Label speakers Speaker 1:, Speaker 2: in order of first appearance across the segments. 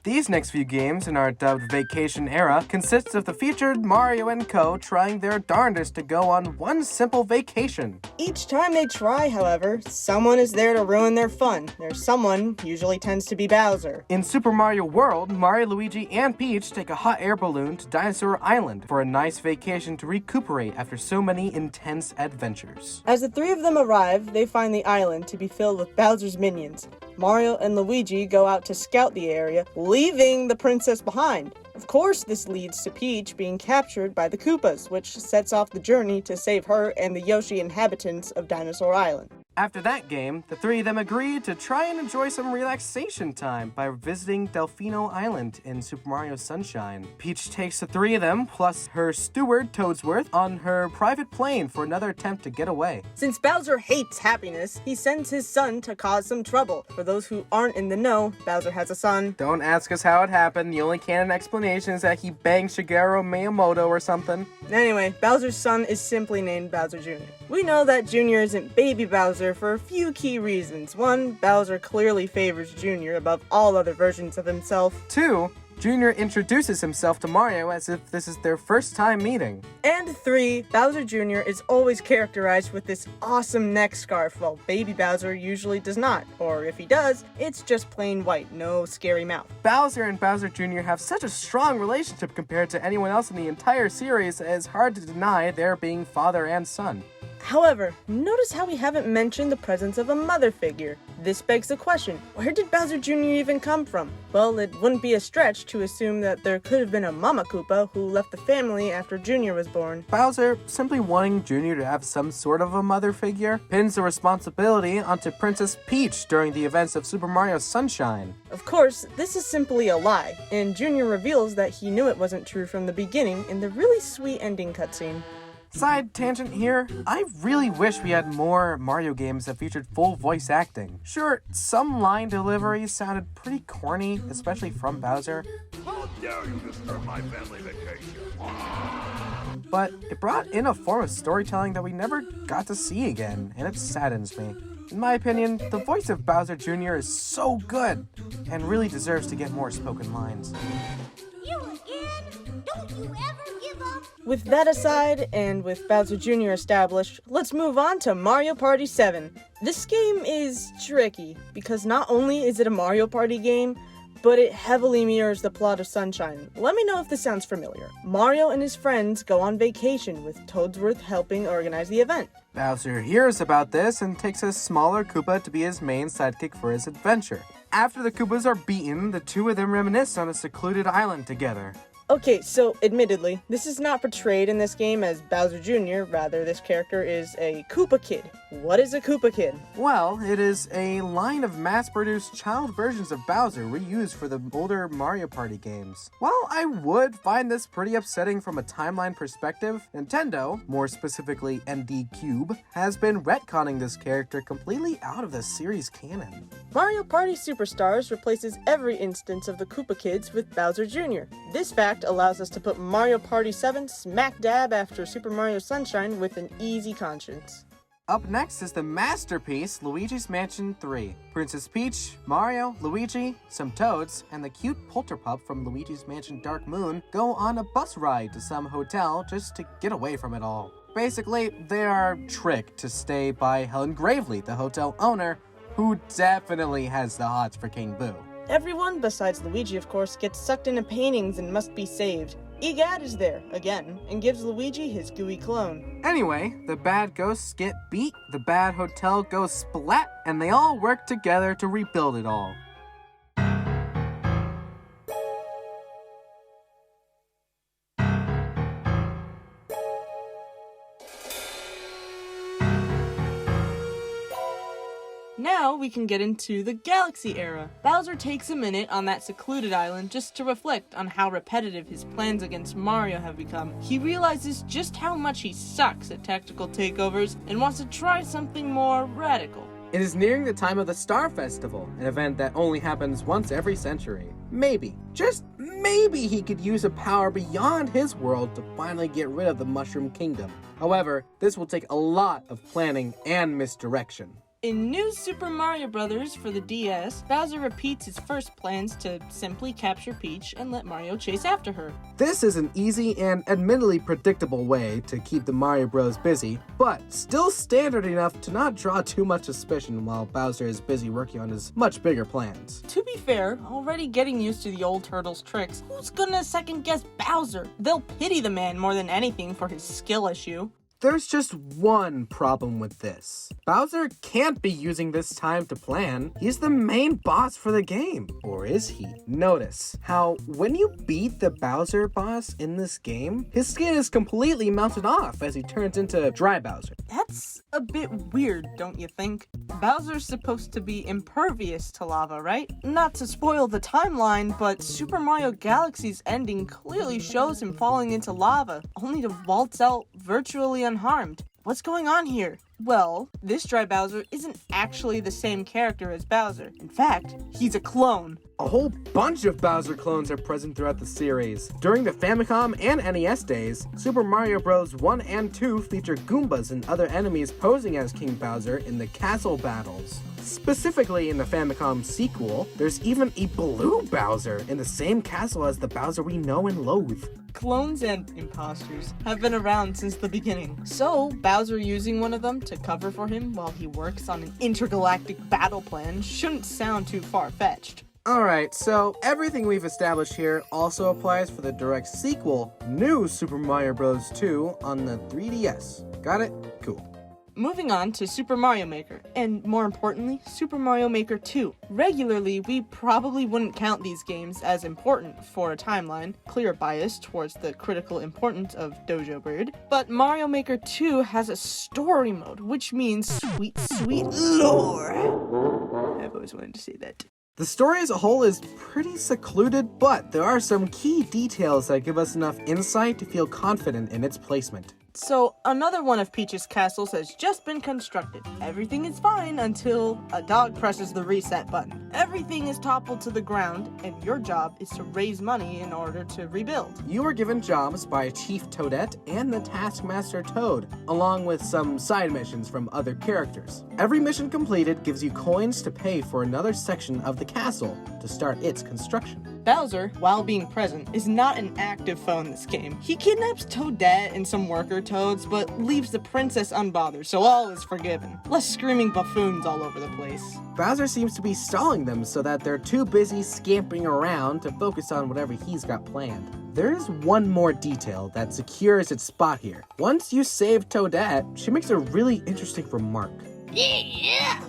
Speaker 1: These next few games in our dubbed vacation era consists of the featured Mario and co. trying their darndest to go on one simple vacation.
Speaker 2: Each time they try, however, someone is there to ruin their fun. Their someone usually tends to be Bowser.
Speaker 1: In Super Mario World, Mario, Luigi, and Peach take a hot air balloon to Dinosaur Island for a nice vacation to recuperate after so many intense adventures.
Speaker 2: As the three of them arrive, they find the island to be filled with Bowser's minions. Mario and Luigi go out to scout the area, leaving the princess behind. Of course, this leads to Peach being captured by the Koopas, which sets off the journey to save her and the Yoshi inhabitants of Dinosaur Island.
Speaker 1: After that game, the three of them agreed to try and enjoy some relaxation time by visiting Delfino Island in Super Mario Sunshine. Peach takes the three of them, plus her steward, Toadsworth, on her private plane for another attempt to get away.
Speaker 2: Since Bowser hates happiness, he sends his son to cause some trouble. For those who aren't in the know, Bowser has a son.
Speaker 1: Don't ask us how it happened. The only canon explanation is that he banged Shigeru Miyamoto or something.
Speaker 2: Anyway, Bowser's son is simply named Bowser Jr. We know that Jr. isn't baby Bowser for a few key reasons. 1, Bowser clearly favors Jr. above all other versions of himself.
Speaker 1: 2, Jr. introduces himself to Mario as if this is their first time meeting.
Speaker 2: And 3, Bowser Jr. is always characterized with this awesome neck scarf, while baby Bowser usually does not. Or if he does, it's just plain white, no scary mouth.
Speaker 1: Bowser and Bowser Jr. have such a strong relationship compared to anyone else in the entire series that it's hard to deny their being father and son.
Speaker 2: However, notice how we haven't mentioned the presence of a mother figure. This begs the question, where did Bowser Jr. even come from? Well, it wouldn't be a stretch to assume that there could have been a Mama Koopa who left the family after Jr. was born.
Speaker 1: Bowser, simply wanting Jr. to have some sort of a mother figure, pins the responsibility onto Princess Peach during the events of Super Mario Sunshine.
Speaker 2: Of course, this is simply a lie, and Jr. reveals that he knew it wasn't true from the beginning in the really sweet ending cutscene.
Speaker 1: Side tangent here, I really wish we had more Mario games that featured full voice acting. Sure, some line deliveries sounded pretty corny, especially from Bowser.
Speaker 3: How dare you disturb my family vacation?
Speaker 1: But it brought in a form of storytelling that we never got to see again, and it saddens me. In my opinion, the voice of Bowser Jr. is so good, and really deserves to get more spoken lines.
Speaker 4: You again? Don't you ever give up?
Speaker 2: With that aside, and with Bowser Jr. established, let's move on to Mario Party 7. This game is tricky, because not only is it a Mario Party game, but it heavily mirrors the plot of Sunshine. Let me know if this sounds familiar. Mario and his friends go on vacation, with Toadsworth helping organize the event.
Speaker 1: Bowser hears about this and takes a smaller Koopa to be his main sidekick for his adventure. After the Koopas are beaten, the two of them reminisce on a secluded island together.
Speaker 2: Okay, so admittedly, this is not portrayed in this game as Bowser Jr., rather this character is a Koopa Kid. What is a Koopa Kid?
Speaker 1: Well, it is a line of mass-produced child versions of Bowser reused for the older Mario Party games. While I would find this pretty upsetting from a timeline perspective, Nintendo, more specifically ND Cube, has been retconning this character completely out of the series canon.
Speaker 2: Mario Party Superstars replaces every instance of the Koopa Kids with Bowser Jr. This fact allows us to put Mario Party 7 smack dab after Super Mario Sunshine with an easy conscience.
Speaker 1: Up next is the masterpiece Luigi's Mansion 3. Princess Peach, Mario, Luigi, some Toads, and the cute Polterpup from Luigi's Mansion Dark Moon go on a bus ride to some hotel just to get away from it all. Basically, they are tricked to stay by Helen Gravely, the hotel owner, who definitely has the hots for King Boo.
Speaker 2: Everyone, besides Luigi of course, gets sucked into paintings and must be saved. Egad is there, again, and gives Luigi his gooey clone.
Speaker 1: Anyway, the bad ghosts get beat, the bad hotel goes splat, and they all work together to rebuild it all.
Speaker 2: Now we can get into the Galaxy era. Bowser takes a minute on that secluded island just to reflect on how repetitive his plans against Mario have become. He realizes just how much he sucks at tactical takeovers and wants to try something more radical.
Speaker 1: It is nearing the time of the Star Festival, an event that only happens once every century. Maybe, just maybe he could use a power beyond his world to finally get rid of the Mushroom Kingdom. However, this will take a lot of planning and misdirection.
Speaker 2: In New Super Mario Bros. For the DS, Bowser repeats his first plans to simply capture Peach and let Mario chase after her.
Speaker 1: This is an easy and admittedly predictable way to keep the Mario Bros busy, but still standard enough to not draw too much suspicion while Bowser is busy working on his much bigger plans.
Speaker 2: To be fair, already getting used to the old turtle's tricks, who's gonna second guess Bowser? They'll pity the man more than anything for his skill issue.
Speaker 1: There's just one problem with this. Bowser can't be using this time to plan. He's the main boss for the game. Or is he? Notice how when you beat the Bowser boss in this game, his skin is completely melted off as he turns into Dry Bowser.
Speaker 2: That's a bit weird, don't you think? Bowser's supposed to be impervious to lava, right? Not to spoil the timeline, but Super Mario Galaxy's ending clearly shows him falling into lava, only to waltz out virtually unharmed. What's going on here? Well, this Dry Bowser isn't actually the same character as Bowser. In fact, he's a clone.
Speaker 1: A whole bunch of Bowser clones are present throughout the series. During the Famicom and NES days, Super Mario Bros. 1 and 2 feature Goombas and other enemies posing as King Bowser in the castle battles. Specifically in the Famicom sequel, there's even a blue Bowser in the same castle as the Bowser we know and loathe.
Speaker 2: Clones and imposters have been around since the beginning, so Bowser using one of them to cover for him while he works on an intergalactic battle plan shouldn't sound too far-fetched.
Speaker 1: Alright, so everything we've established here also applies for the direct sequel, New Super Mario Bros. 2 on the 3DS. Got it? Cool.
Speaker 2: Moving on to Super Mario Maker, and more importantly, Super Mario Maker 2. Regularly, we probably wouldn't count these games as important for a timeline, clear bias towards the critical importance of Dojo Bird, but Mario Maker 2 has a story mode, which means sweet, sweet lore. I've always wanted to say that.
Speaker 1: The story as a whole is pretty secluded, but there are some key details that give us enough insight to feel confident in its placement.
Speaker 2: So, another one of Peach's castles has just been constructed. Everything is fine until a dog presses the reset button. Everything is toppled to the ground, and your job is to raise money in order to rebuild.
Speaker 1: You are given jobs by Chief Toadette and the Taskmaster Toad, along with some side missions from other characters. Every mission completed gives you coins to pay for another section of the castle to start its construction.
Speaker 2: Bowser, while being present, is not an active foe in this game. He kidnaps Toadette and some worker toads, but leaves the princess unbothered, so all is forgiven. Less screaming buffoons all over the place.
Speaker 1: Bowser seems to be stalling them so that they're too busy scampering around to focus on whatever he's got planned. There is one more detail that secures its spot here. Once you save Toadette, she makes a really interesting remark.
Speaker 4: Yeah,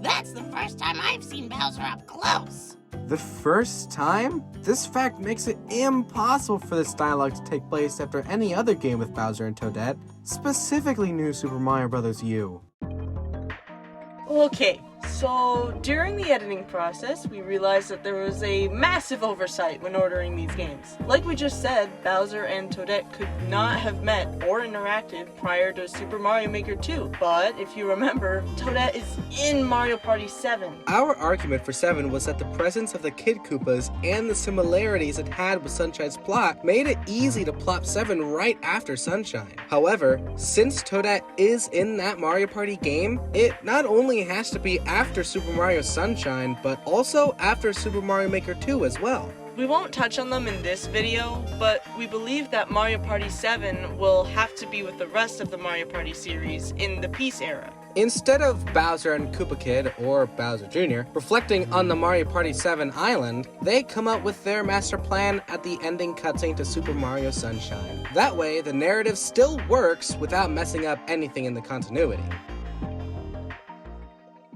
Speaker 4: that's the first time I've seen Bowser up close.
Speaker 1: The first time? This fact makes it impossible for this dialogue to take place after any other game with Bowser and Toadette, specifically New Super Mario Bros. U.
Speaker 2: Okay, so during the editing process, we realized that there was a massive oversight when ordering these games. Like we just said, Bowser and Toadette could not have met or interacted prior to Super Mario Maker 2. But if you remember, Toadette is in Mario Party 7.
Speaker 1: Our argument for 7 was that the presence of the Kid Koopas and the similarities it had with Sunshine's plot made it easy to plop 7 right after Sunshine. However, since Toadette is in that Mario Party game, it not only has to be after Super Mario Sunshine, but also after Super Mario Maker 2 as well.
Speaker 2: We won't touch on them in this video, but we believe that Mario Party 7 will have to be with the rest of the Mario Party series in the Peace era.
Speaker 1: Instead of Bowser and Koopa Kid, or Bowser Jr., reflecting on the Mario Party 7 island, they come up with their master plan at the ending cutscene to Super Mario Sunshine. That way, the narrative still works without messing up anything in the continuity.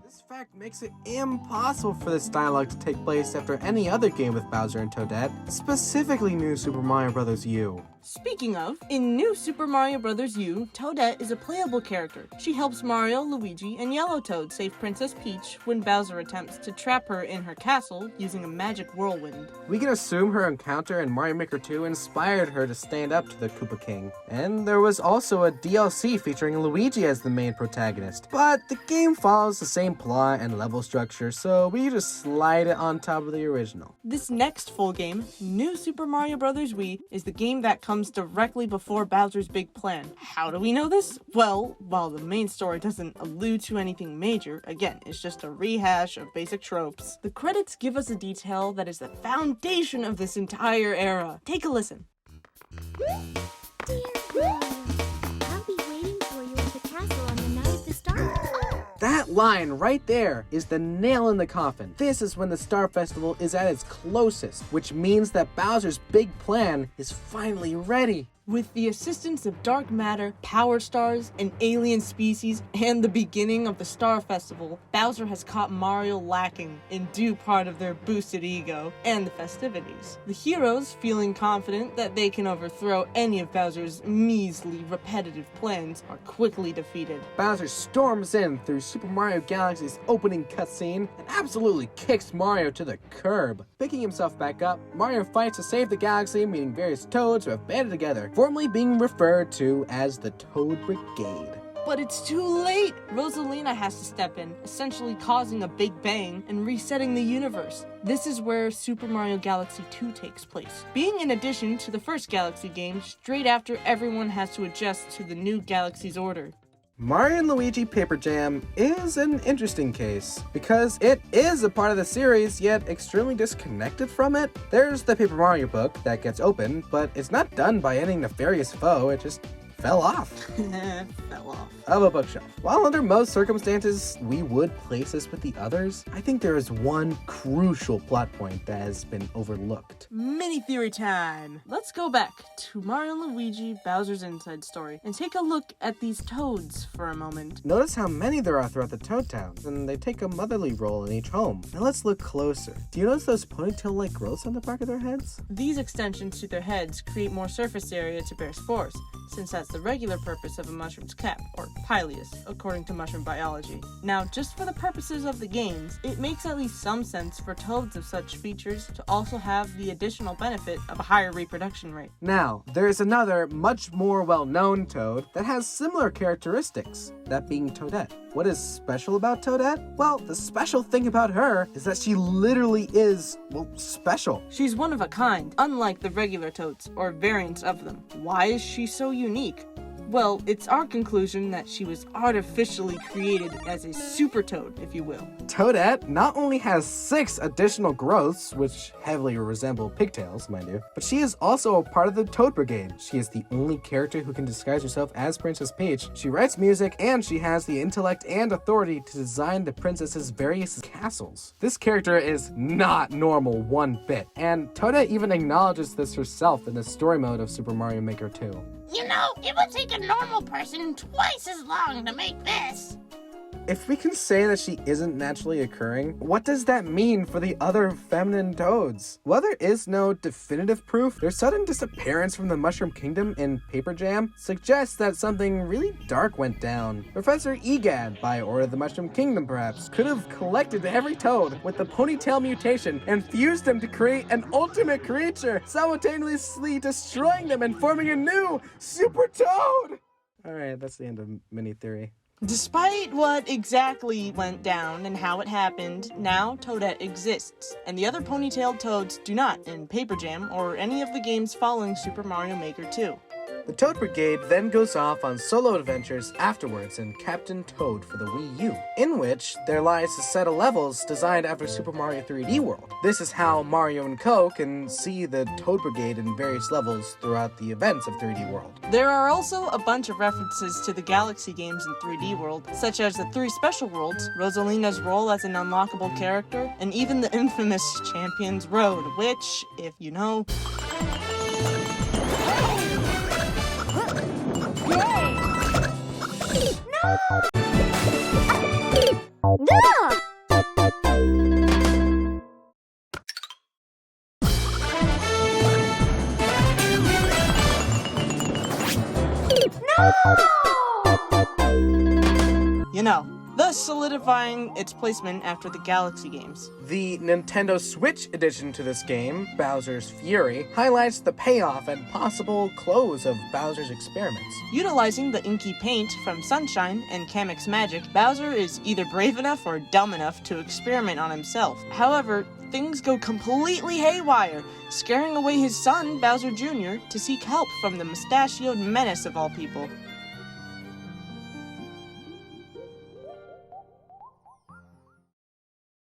Speaker 1: This fact makes it impossible for this dialogue to take place after any other game with Bowser and Toadette, specifically New Super Mario Bros. U.
Speaker 2: Speaking of, in New Super Mario Bros. U, Toadette is a playable character. She helps Mario, Luigi, and Yellow Toad save Princess Peach when Bowser attempts to trap her in her castle using a magic whirlwind.
Speaker 1: We can assume her encounter in Mario Maker 2 inspired her to stand up to the Koopa King. And there was also a DLC featuring Luigi as the main protagonist. But the game follows the same plot and level structure, so we just slide it on top of the original.
Speaker 2: This next full game, New Super Mario Bros. Wii, is the game that comes directly before Bowser's Big Plan. How do we know this? Well, while the main story doesn't allude to anything major, again, it's just a rehash of basic tropes, the credits give us a detail that is the foundation of this entire era. Take a listen.
Speaker 5: Dear Mario, I'll be waiting for you at the castle on the night of the Star.
Speaker 1: That line right there is the nail in the coffin. This is when the Star Festival is at its closest, which means that Bowser's big plan is finally ready.
Speaker 2: With the assistance of dark matter, power stars, an alien species, and the beginning of the Star Festival, Bowser has caught Mario lacking in due part of their boosted ego and the festivities. The heroes, feeling confident that they can overthrow any of Bowser's measly, repetitive plans, are quickly defeated.
Speaker 1: Bowser storms in through Super Mario Galaxy's opening cutscene and absolutely kicks Mario to the curb. Picking himself back up, Mario fights to save the galaxy, meeting various Toads who have banded together, formerly being referred to as the Toad Brigade.
Speaker 2: But it's too late! Rosalina has to step in, essentially causing a big bang and resetting the universe. This is where Super Mario Galaxy 2 takes place, being in addition to the first Galaxy game, straight after everyone has to adjust to the new Galaxy's order.
Speaker 1: Mario & Luigi Paper Jam is an interesting case, because it is a part of the series, yet extremely disconnected from it. There's the Paper Mario book that gets opened, but it's not done by any nefarious foe, it just fell off
Speaker 2: Fell off.
Speaker 1: of a bookshelf. While under most circumstances we would place this with the others, I think there is one crucial plot point that has been overlooked.
Speaker 2: Mini theory time! Let's go back to Mario & Luigi Bowser's Inside Story and take a look at these toads for a moment.
Speaker 1: Notice how many there are throughout the Toad Towns, and they take a motherly role in each home. Now let's look closer. Do you notice those ponytail-like growths on the back of their heads?
Speaker 2: These extensions to their heads create more surface area to bear spores, since that's the regular purpose of a mushroom's cap, or pileus, according to mushroom biology. Now, just for the purposes of the games, it makes at least some sense for toads of such features to also have the additional benefit of a higher reproduction rate.
Speaker 1: Now, there is another, much more well-known Toad that has similar characteristics, that being Toadette. What is special about Toadette? Well, the special thing about her is that she literally is, well, special.
Speaker 2: She's one of a kind, unlike the regular toads, or variants of them. Why is she so unique? Well, it's our conclusion that she was artificially created as a super toad, if you will.
Speaker 1: Toadette not only has 6 additional growths, which heavily resemble pigtails, mind you, but she is also a part of the Toad Brigade. She is the only character who can disguise herself as Princess Peach. She writes music, and she has the intellect and authority to design the princess's various castles. This character is not normal one bit, and Toadette even acknowledges this herself in the story mode of Super Mario Maker 2.
Speaker 4: You know, it would take a normal person twice as long to make this.
Speaker 1: If we can say that she isn't naturally occurring, what does that mean for the other feminine toads? While there is no definitive proof, their sudden disappearance from the Mushroom Kingdom in Paper Jam suggests that something really dark went down. Professor Egad, by order of the Mushroom Kingdom perhaps, could have collected every toad with the ponytail mutation and fused them to create an ultimate creature, simultaneously destroying them and forming a new Super Toad! Alright, that's the end of Mini Theory.
Speaker 2: Despite what exactly went down and how it happened, now Toadette exists, and the other ponytailed toads do not in Paper Jam or any of the games following Super Mario Maker 2.
Speaker 1: The Toad Brigade then goes off on solo adventures afterwards in Captain Toad for the Wii U, in which there lies a set of levels designed after Super Mario 3D World. This is how Mario and Co. can see the Toad Brigade in various levels throughout the events of 3D World.
Speaker 2: There are also a bunch of references to the Galaxy games in 3D World, such as the 3 special worlds, Rosalina's role as an unlockable character, and even the infamous Champions Road, which, if you know... You know, thus solidifying its placement after the Galaxy games.
Speaker 1: The Nintendo Switch edition to this game, Bowser's Fury, highlights the payoff and possible close of Bowser's experiments.
Speaker 2: Utilizing the inky paint from Sunshine and Kamek's magic, Bowser is either brave enough or dumb enough to experiment on himself. However, things go completely haywire, scaring away his son, Bowser Jr., to seek help from the mustachioed menace of all people.